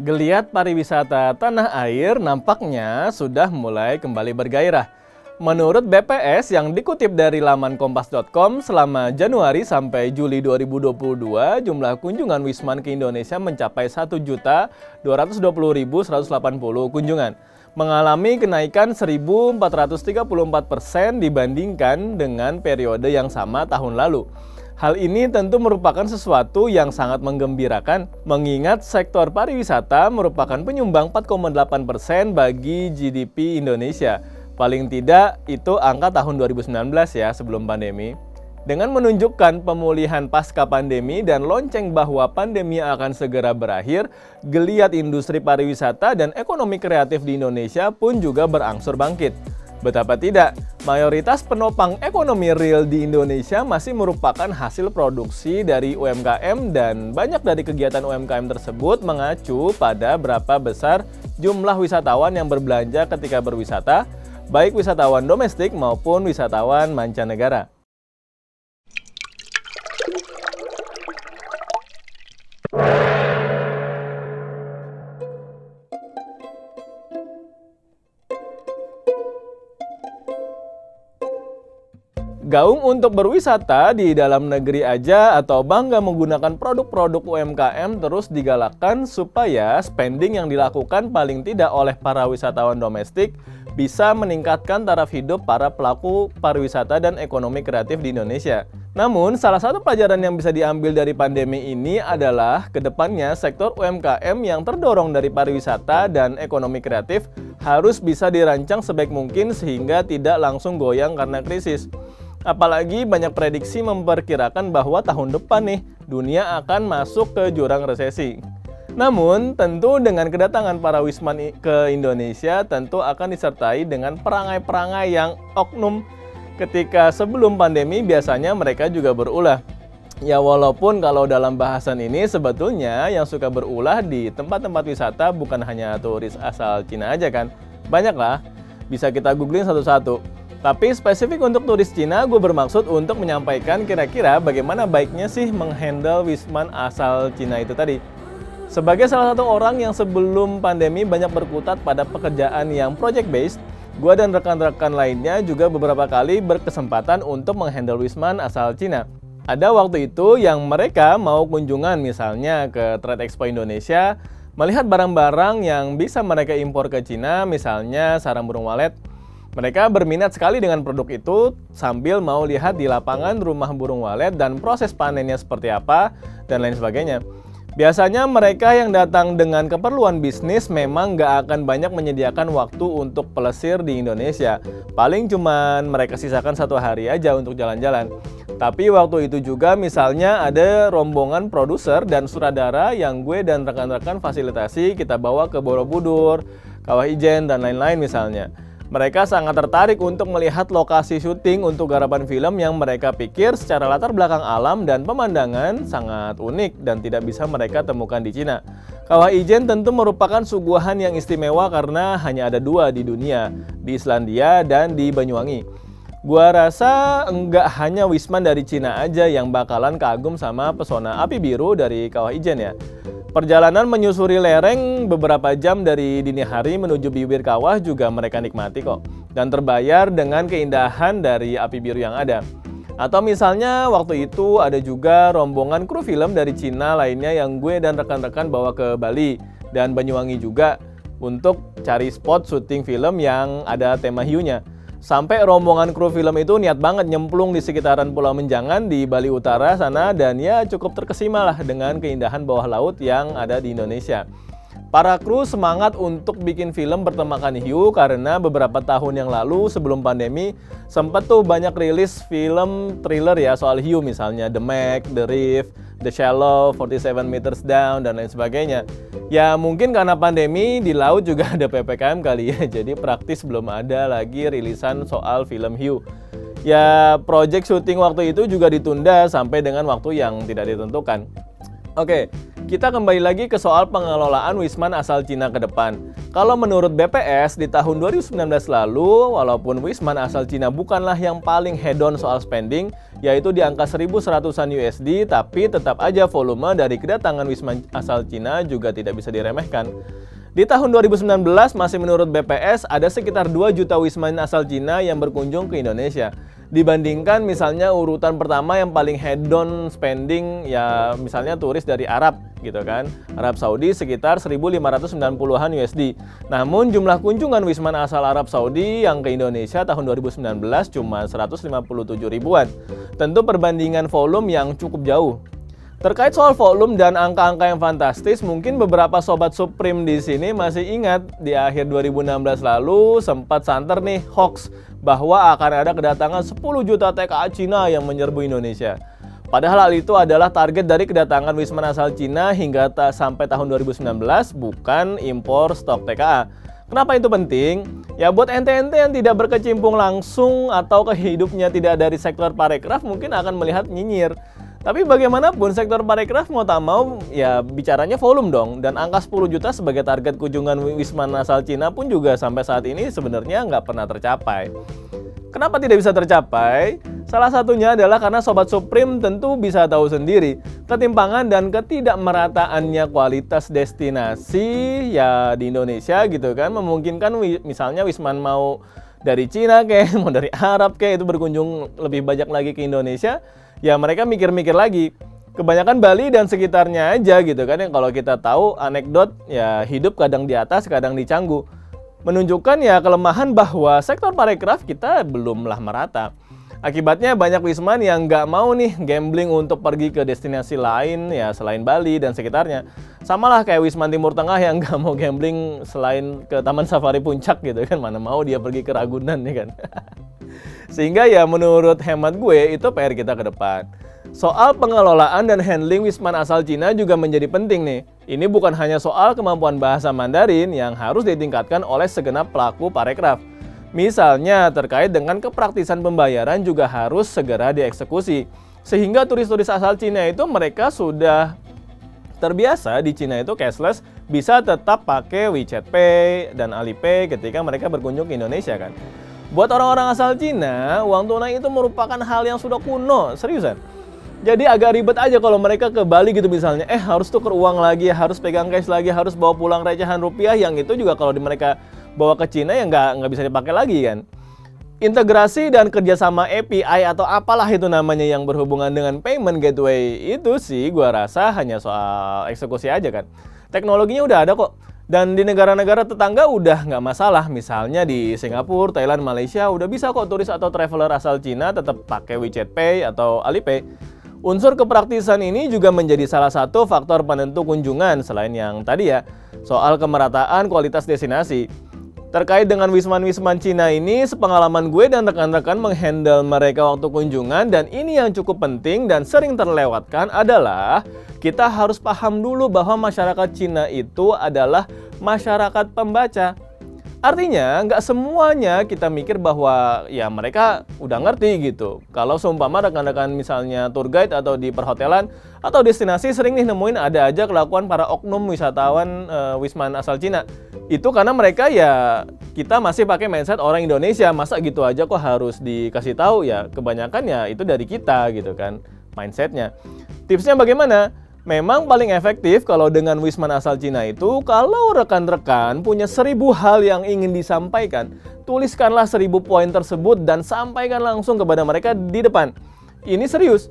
Geliat pariwisata tanah air nampaknya sudah mulai kembali bergairah. Menurut BPS yang dikutip dari laman kompas.com, selama Januari sampai Juli 2022, jumlah kunjungan Wisman ke Indonesia mencapai 1.220.180 kunjungan, mengalami kenaikan 1.434% dibandingkan dengan periode yang sama tahun lalu. Hal ini tentu merupakan sesuatu yang sangat menggembirakan, mengingat sektor pariwisata merupakan penyumbang 4,8% bagi GDP Indonesia. Paling tidak itu angka tahun 2019 ya, sebelum pandemi. Dengan menunjukkan pemulihan pasca pandemi dan lonceng bahwa pandemi akan segera berakhir, geliat industri pariwisata dan ekonomi kreatif di Indonesia pun juga berangsur bangkit. Betapa tidak, mayoritas penopang ekonomi real di Indonesia masih merupakan hasil produksi dari UMKM dan banyak dari kegiatan UMKM tersebut mengacu pada berapa besar jumlah wisatawan yang berbelanja ketika berwisata, baik wisatawan domestik maupun wisatawan mancanegara. Gaung untuk berwisata di dalam negeri aja atau bangga menggunakan produk-produk UMKM terus digalakkan supaya spending yang dilakukan paling tidak oleh para wisatawan domestik bisa meningkatkan taraf hidup para pelaku pariwisata dan ekonomi kreatif di Indonesia. Namun, salah satu pelajaran yang bisa diambil dari pandemi ini adalah kedepannya sektor UMKM yang terdorong dari pariwisata dan ekonomi kreatif harus bisa dirancang sebaik mungkin sehingga tidak langsung goyang karena krisis. Apalagi banyak prediksi memperkirakan bahwa tahun depan nih, dunia akan masuk ke jurang resesi. Namun, tentu dengan kedatangan para Wisman ke Indonesia tentu akan disertai dengan perangai-perangai yang oknum. Ketika sebelum pandemi biasanya mereka juga berulah. Ya walaupun kalau dalam bahasan ini sebetulnya yang suka berulah di tempat-tempat wisata bukan hanya turis asal Cina aja kan. Banyak lah, bisa kita googling satu-satu. Tapi spesifik untuk turis Cina, gue bermaksud untuk menyampaikan kira-kira bagaimana baiknya sih menghandle Wisman asal Cina itu tadi. Sebagai salah satu orang yang sebelum pandemi banyak berkutat pada pekerjaan yang project-based, gue dan rekan-rekan lainnya juga beberapa kali berkesempatan untuk menghandle Wisman asal Cina. Ada waktu itu yang mereka mau kunjungan misalnya ke Trade Expo Indonesia, melihat barang-barang yang bisa mereka impor ke Cina, misalnya sarang burung walet. Mereka berminat sekali dengan produk itu sambil mau lihat di lapangan rumah burung walet dan proses panennya seperti apa dan lain sebagainya. Biasanya mereka yang datang dengan keperluan bisnis memang nggak akan banyak menyediakan waktu untuk pelesir di Indonesia. Paling cuman mereka sisakan 1 hari aja untuk jalan-jalan. Tapi waktu itu juga misalnya ada rombongan produser dan sutradara yang gue dan rekan-rekan fasilitasi kita bawa ke Borobudur, Kawah Ijen, dan lain-lain misalnya. Mereka sangat tertarik untuk melihat lokasi syuting untuk garapan film yang mereka pikir secara latar belakang alam dan pemandangan sangat unik dan tidak bisa mereka temukan di Cina. Kawah Ijen tentu merupakan suguhan yang istimewa karena hanya ada 2 di dunia, di Islandia dan di Banyuwangi. Gua rasa enggak hanya Wisman dari Cina aja yang bakalan kagum sama pesona api biru dari Kawah Ijen ya. Perjalanan menyusuri lereng beberapa jam dari dini hari menuju bibir kawah juga mereka nikmati kok. Dan terbayar dengan keindahan dari api biru yang ada. Atau misalnya waktu itu ada juga rombongan kru film dari Cina lainnya yang gue dan rekan-rekan bawa ke Bali dan Banyuwangi juga untuk cari spot syuting film yang ada tema hiunya. Sampai rombongan kru film itu niat banget nyemplung di sekitaran Pulau Menjangan di Bali Utara sana dan ya cukup terkesima lah dengan keindahan bawah laut yang ada di Indonesia. Para kru semangat untuk bikin film bertemakan hiu karena beberapa tahun yang lalu sebelum pandemi sempat tuh banyak rilis film thriller ya soal hiu misalnya The Meg, The Reef, The Shallow, 47 Meters Down, dan lain sebagainya. Ya mungkin karena pandemi di laut juga ada PPKM kali ya, jadi praktis belum ada lagi rilisan soal film hiu. Ya project syuting waktu itu juga ditunda sampai dengan waktu yang tidak ditentukan. Oke, kita kembali lagi ke soal pengelolaan Wisman asal Cina ke depan. Kalau menurut BPS di tahun 2019 lalu, walaupun Wisman asal Cina bukanlah yang paling hedon soal spending, yaitu di angka 1.100-an USD, tapi tetap aja volume dari kedatangan wisman asal Cina juga tidak bisa diremehkan. Di tahun 2019, masih menurut BPS, ada sekitar 2 juta wisman asal Cina yang berkunjung ke Indonesia. Dibandingkan misalnya urutan pertama yang paling head-on spending, ya misalnya turis dari Arab gitu kan. Arab Saudi sekitar 1.590-an USD. Namun jumlah kunjungan wisman asal Arab Saudi yang ke Indonesia tahun 2019 cuma 157 ribuan. Tentu perbandingan volume yang cukup jauh. Terkait soal volume dan angka-angka yang fantastis, mungkin beberapa sobat Supreme di sini masih ingat di akhir 2016 lalu sempat santer nih hoax bahwa akan ada kedatangan 10 juta TKA Cina yang menyerbu Indonesia. Padahal hal itu adalah target dari kedatangan wisman asal Cina hingga sampai tahun 2019, bukan impor stok TKA. Kenapa itu penting? Ya buat ente-ente yang tidak berkecimpung langsung atau hidupnya tidak dari sektor parekraf mungkin akan melihat nyinyir. Tapi bagaimanapun sektor parekraf mau tak mau ya bicaranya volume dong. Dan angka 10 juta sebagai target kunjungan wisman asal Cina pun juga sampai saat ini sebenarnya nggak pernah tercapai. Kenapa tidak bisa tercapai? Salah satunya adalah karena Sobat Supreme tentu bisa tahu sendiri ketimpangan dan ketidakmerataannya kualitas destinasi ya di Indonesia gitu kan. Memungkinkan misalnya wisman mau dari Cina kayak mau dari Arab kayak itu berkunjung lebih banyak lagi ke Indonesia. Ya mereka mikir-mikir lagi. Kebanyakan Bali dan sekitarnya aja gitu kan, yang kalau kita tahu anekdot ya hidup kadang di atas kadang di Canggu. Menunjukkan ya kelemahan bahwa sektor parekraf kita belumlah merata. Akibatnya banyak wisman yang nggak mau nih gambling untuk pergi ke destinasi lain ya selain Bali dan sekitarnya. Samalah kayak wisman Timur Tengah yang nggak mau gambling selain ke Taman Safari Puncak gitu kan, mana mau dia pergi ke Ragunan ya kan. Sehingga ya menurut hemat gue itu PR kita ke depan. Soal pengelolaan dan handling wisman asal Cina juga menjadi penting nih. Ini bukan hanya soal kemampuan bahasa Mandarin yang harus ditingkatkan oleh segenap pelaku parekraf. Misalnya terkait dengan kepraktisan pembayaran juga harus segera dieksekusi. Sehingga turis-turis asal Cina itu mereka sudah terbiasa di Cina itu cashless, bisa tetap pakai WeChat Pay dan Alipay ketika mereka berkunjung ke Indonesia kan. Buat orang-orang asal Cina, uang tunai itu merupakan hal yang sudah kuno, seriusan. Jadi agak ribet aja kalau mereka ke Bali gitu misalnya, harus tuker uang lagi, harus pegang cash lagi, harus bawa pulang recehan rupiah, yang itu juga kalau mereka bawa ke Cina ya nggak bisa dipakai lagi kan. Integrasi dan kerjasama API atau apalah itu namanya yang berhubungan dengan payment gateway itu sih gua rasa hanya soal eksekusi aja kan. Teknologinya udah ada kok. Dan di negara-negara tetangga udah nggak masalah. Misalnya di Singapura, Thailand, Malaysia udah bisa kok turis atau traveler asal Cina tetap pakai WeChat Pay atau Alipay. Unsur kepraktisan ini juga menjadi salah satu faktor penentu kunjungan selain yang tadi ya, soal kemerataan kualitas destinasi. Terkait dengan wisman-wisman Cina ini, sepengalaman gue dan rekan-rekan menghandle mereka waktu kunjungan, dan ini yang cukup penting dan sering terlewatkan adalah kita harus paham dulu bahwa masyarakat Cina itu adalah masyarakat pembaca. Artinya nggak semuanya kita mikir bahwa ya mereka udah ngerti gitu. Kalau seumpama rekan-rekan misalnya tour guide atau di perhotelan atau destinasi sering nih nemuin ada aja kelakuan para oknum wisatawan wisman asal Cina. Itu karena mereka ya kita masih pakai mindset orang Indonesia, masa gitu aja kok harus dikasih tahu ya, kebanyakan ya itu dari kita gitu kan mindsetnya. Tipsnya bagaimana? Memang paling efektif kalau dengan wisman asal Cina itu kalau rekan-rekan punya 1000 hal yang ingin disampaikan, tuliskanlah 1000 poin tersebut dan sampaikan langsung kepada mereka di depan. Ini serius.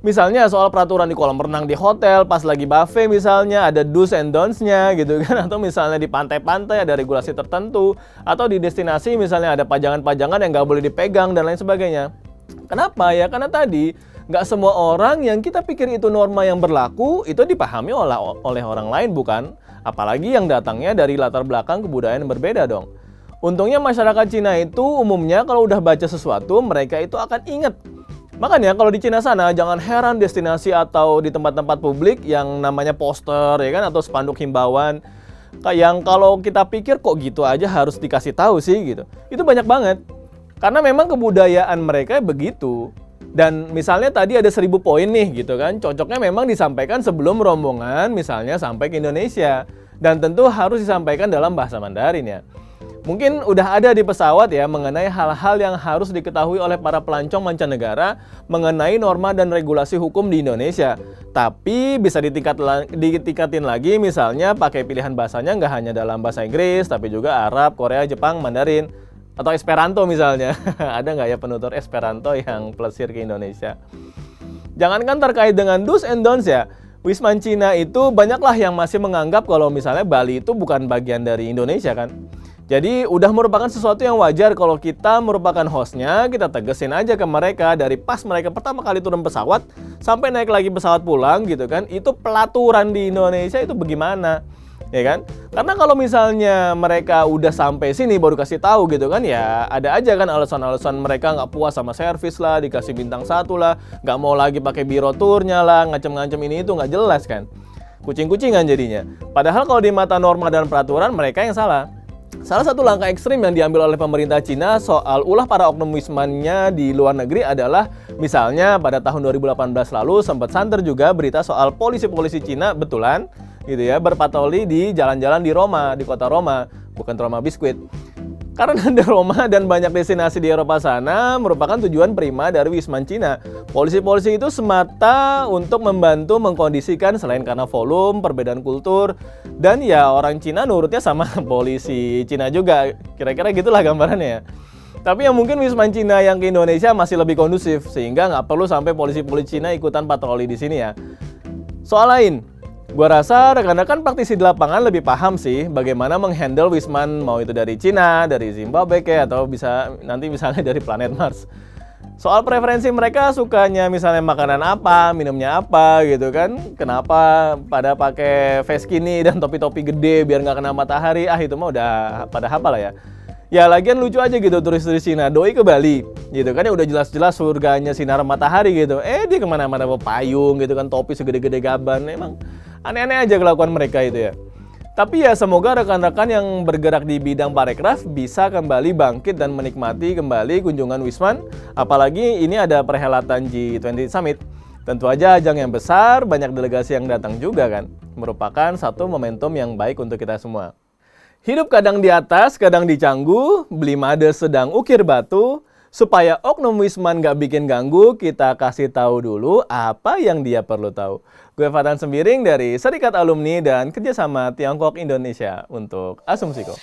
Misalnya soal peraturan di kolam renang di hotel, pas lagi buffet misalnya ada do's and don'ts-nya gitu kan. Atau misalnya di pantai-pantai ada regulasi tertentu. Atau di destinasi misalnya ada pajangan-pajangan yang nggak boleh dipegang dan lain sebagainya. Kenapa ya? Karena tadi nggak semua orang yang kita pikir itu norma yang berlaku itu dipahami oleh orang lain bukan? Apalagi yang datangnya dari latar belakang kebudayaan yang berbeda dong. Untungnya masyarakat Cina itu umumnya kalau udah baca sesuatu mereka itu akan ingat. Makanya kalau di Cina sana jangan heran destinasi atau di tempat-tempat publik yang namanya poster ya kan atau spanduk himbauan yang kalau kita pikir kok gitu aja harus dikasih tahu sih gitu. Itu banyak banget. Karena memang kebudayaan mereka begitu. Dan misalnya tadi ada 1000 poin nih gitu kan, cocoknya memang disampaikan sebelum rombongan misalnya sampai ke Indonesia. Dan tentu harus disampaikan dalam bahasa Mandarin ya. Mungkin udah ada di pesawat ya mengenai hal-hal yang harus diketahui oleh para pelancong mancanegara mengenai norma dan regulasi hukum di Indonesia. Tapi bisa ditingkatin lagi, misalnya pakai pilihan bahasanya nggak hanya dalam bahasa Inggris, tapi juga Arab, Korea, Jepang, Mandarin, atau Esperanto misalnya. Ada nggak ya penutur Esperanto yang plesir ke Indonesia? Jangankan terkait dengan do's and don'ts ya, Wisman Cina itu banyaklah yang masih menganggap kalau misalnya Bali itu bukan bagian dari Indonesia kan. Jadi udah merupakan sesuatu yang wajar kalau kita merupakan hostnya, kita tegesin aja ke mereka dari pas mereka pertama kali turun pesawat sampai naik lagi pesawat pulang gitu kan. Itu pelaturan di Indonesia itu bagaimana, ya kan? Karena kalau misalnya mereka udah sampai sini baru kasih tahu gitu kan, ya ada aja kan alasan-alasan mereka nggak puas sama servis lah, dikasih bintang 1 lah, nggak mau lagi pakai biro tournya lah, ngacem-ngacem ini itu nggak jelas kan. Kucing-kucingan jadinya. Padahal kalau di mata norma dan peraturan mereka yang salah. Salah satu langkah ekstrim yang diambil oleh pemerintah Cina soal ulah para oknum wismannya di luar negeri adalah misalnya pada tahun 2018 lalu sempat santer juga berita soal polisi-polisi Cina betulan gitu ya berpatroli di jalan-jalan di Roma, di kota Roma, bukan Roma biskuit. Karena di Roma dan banyak destinasi di Eropa sana merupakan tujuan prima dari Wisman Cina. Polisi-polisi itu semata untuk membantu mengkondisikan selain karena volume, perbedaan kultur, dan ya orang Cina nurutnya sama polisi Cina juga. Kira-kira gitulah gambarannya ya. Tapi yang mungkin Wisman Cina yang ke Indonesia masih lebih kondusif, sehingga nggak perlu sampai polisi-polisi Cina ikutan patroli di sini ya. Soal lain, gua rasa rekan-rekan praktisi di lapangan lebih paham sih bagaimana menghandle Wisman, mau itu dari Cina, dari Zimbabwe atau bisa nanti misalnya dari planet Mars. Soal preferensi mereka sukanya misalnya makanan apa, minumnya apa gitu kan. Kenapa pada pakai face skinny dan topi-topi gede biar nggak kena matahari, itu mah udah pada hafal lah ya. Ya lagian lucu aja gitu turis-turis Cina, doi ke Bali gitu kan ya udah jelas-jelas surganya sinar matahari gitu. Dia kemana-mana bawa payung gitu kan, topi segede-gede gaban, emang aneh-aneh aja kelakuan mereka itu ya. Tapi ya semoga rekan-rekan yang bergerak di bidang parekraf bisa kembali bangkit dan menikmati kembali kunjungan Wisman. Apalagi ini ada perhelatan G20 Summit. Tentu aja ajang yang besar, banyak delegasi yang datang juga kan. Merupakan satu momentum yang baik untuk kita semua. Hidup kadang di atas, kadang di Canggu, beli made sedang ukir batu. Supaya oknum Wisman gak bikin ganggu, kita kasih tahu dulu apa yang dia perlu tahu. Gue Fadhan Sembiring dari Serikat Alumni dan Kerjasama Tiongkok Indonesia untuk Asumsiko.